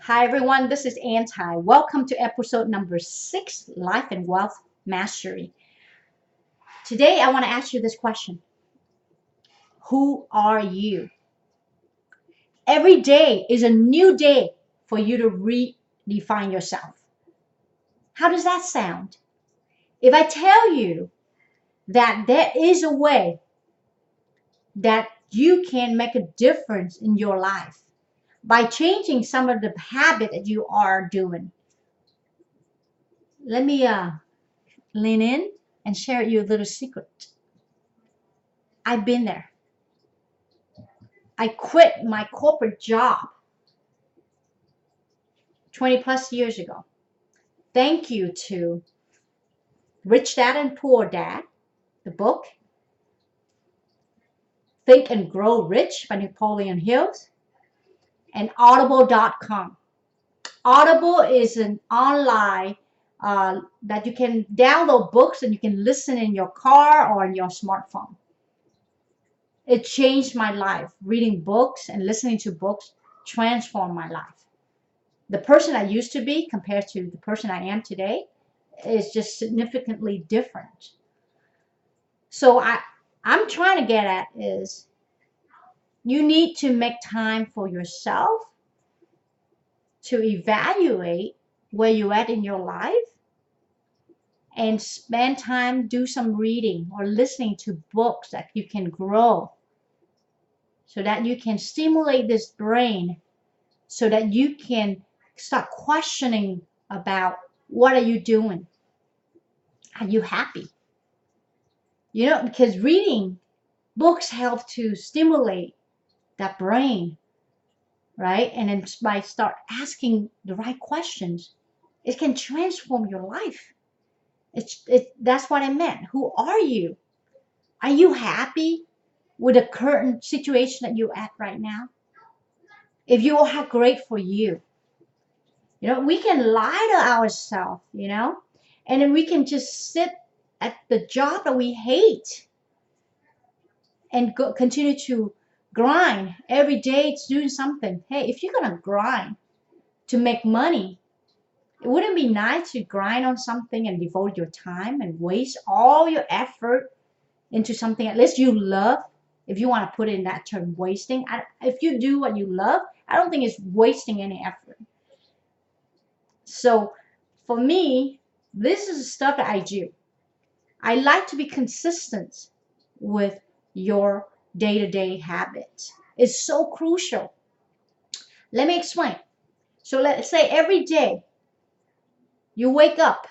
Hi everyone, this is Anti. Welcome to episode number 6, Life and Wealth Mastery. Today I want to ask you this question. Who are you? Every day is a new day for you to redefine yourself. How does that sound? If I tell you that there is a way that you can make a difference in your life by changing some of the habit that you are doing. Let me lean in and share you a little secret. I've been there. I quit my corporate job 20 plus years ago. Thank you to Rich Dad and Poor Dad, the book, Think and Grow Rich by Napoleon Hill, and audible.com. Audible is an online that you can download books and you can listen in your car or on your smartphone. It changed my life. Reading books and listening to books transformed my life. The person I used to be compared to the person I am today is just significantly different. So I'm trying to get at is you need to make time for yourself to evaluate where you're at in your life and spend time, do some reading or listening to books that you can grow so that you can stimulate this brain so that you can start questioning about what are you doing? Are you happy? You know, because reading books help to stimulate that brain, right? And then by start asking the right questions, it can transform your life. That's what I meant. Who are you? Are you happy with the current situation that you're at right now? If you are, how great for you. You know, we can lie to ourselves, you know, and then we can just sit at the job that we hate and continue to grind every day. It's doing something. Hey, if you're gonna grind to make money, it wouldn't be nice to grind on something and devote your time and waste all your effort into something at least you love. If you want to put in that term, wasting, if you do what you love, I don't think it's wasting any effort. So for me, this is the stuff that I do. I like to be consistent with your day-to-day habits. It's so crucial. Let me explain. So let's say every day you wake up,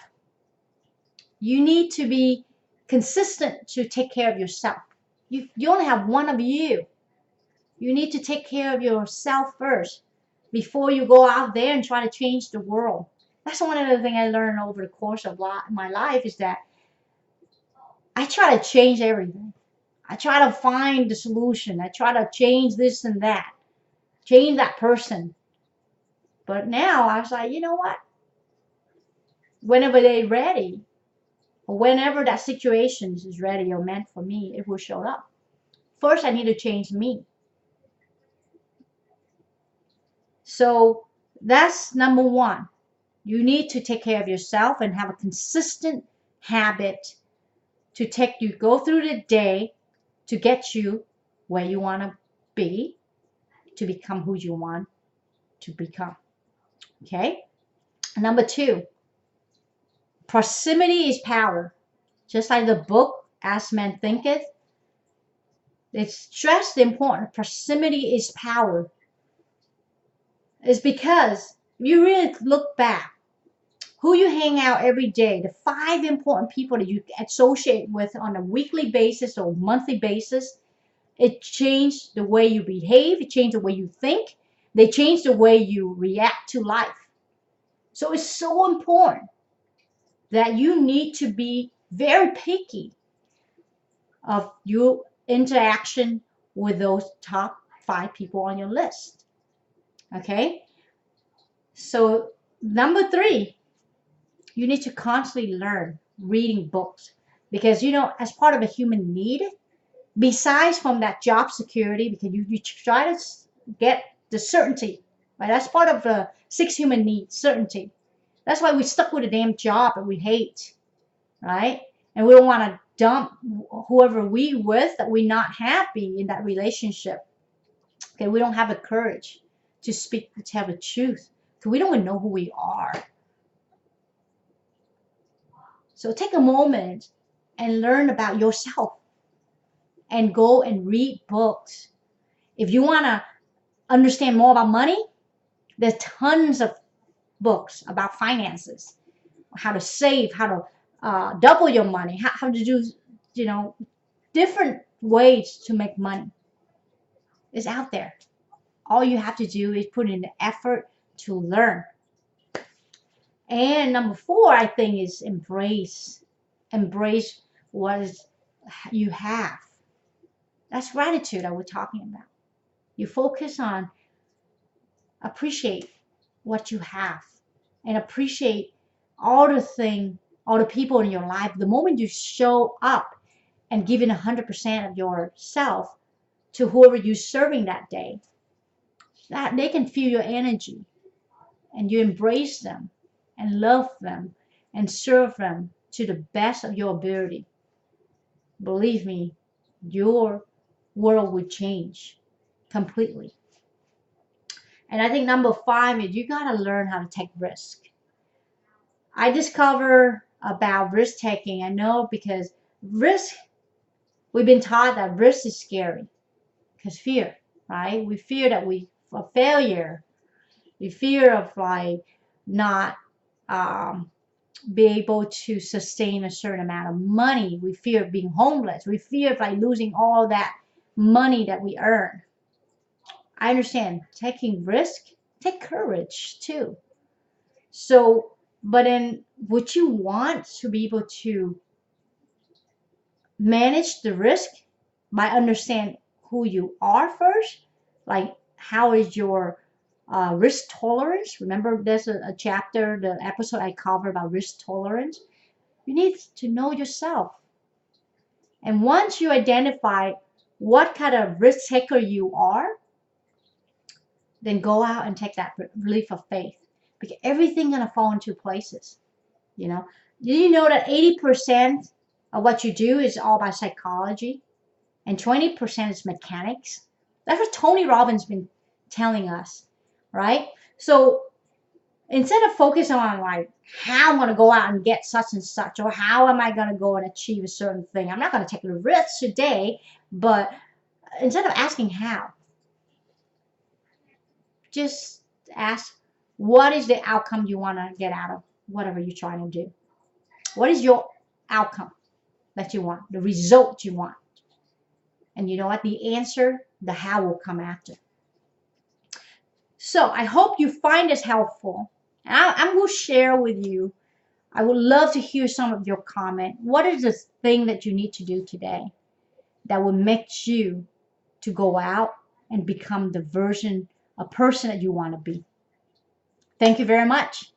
you need to be consistent to take care of yourself. You only have one of you. You need to take care of yourself first before you go out there and try to change the world. That's one of the things I learned over the course of my life is that I try to change everything. I try to find the solution. I try to change this and that, change that person. But now I was like, you know what? Whenever they're ready, or whenever that situation is ready or meant for me, it will show up. First, I need to change me. So that's number one. You need to take care of yourself and have a consistent habit to take you, go through the day to get you where you want to be, to become who you want to become. Okay? Number two, proximity is power. Just like the book, As Men Thinketh, it stressed the importance. Proximity is power. It's because you really look back, who you hang out every day, the 5 important people that you associate with on a weekly basis or monthly basis, it changed the way you behave, it changed the way you think, they change the way you react to life. So it's so important that you need to be very picky of your interaction with those top 5 people on your list. Okay? So number 3, you need to constantly learn reading books because, you know, as part of a human need, besides from that job security, because you try to get the certainty right? That's part of the 6 human needs, certainty. That's why we stuck with a damn job that we hate, right? And we don't want to dump whoever we with that we're not happy in that relationship. Okay, we don't have the courage to speak, to tell the truth, because we don't even know who we are. So take a moment and learn about yourself and go and read books. If you want to understand more about money, there's tons of books about finances, how to save, how to double your money, how to do, different ways to make money. It's out there. All you have to do is put in the effort to learn. And number 4, I think, is embrace. Embrace what is you have. That's gratitude that we're talking about. You focus on appreciate what you have and appreciate all the people in your life. The moment you show up and giving 100% of yourself to whoever you're serving that day, that they can feel your energy, and you embrace them and love them and serve them to the best of your ability. Believe me, your world will change completely. And I think number 5 is you got to learn how to take risk. I discover about risk taking. I know because risk, we've been taught that risk is scary because fear, right? We fear that we a failure. We fear of not be able to sustain a certain amount of money. We fear of being homeless. We fear of losing all that money that we earn. I understand taking risk, take courage too. So, but then would you want to be able to manage the risk by understand who you are first? Like, how is your risk tolerance? Remember, there's a chapter, the episode I cover about risk tolerance. You need to know yourself. And once you identify what kind of risk taker you are, then go out and take that leap of faith. Because everything's going to fall into places. Did you know that 80% of what you do is all about psychology and 20% is mechanics? That's what Tony Robbins been telling us, right? So instead of focusing on how I'm going to go out and get such and such, or how am I going to go and achieve a certain thing, I'm not going to take the risk today, but instead of asking how, just ask what is the outcome you want to get out of whatever you're trying to do. What is your outcome that you want, the result you want? And you know what? The answer, the how will come after. So I hope you find this helpful. I'm going to share with you. I would love to hear some of your comment. What is the thing that you need to do today that will make you to go out and become the person that you want to be? Thank you very much.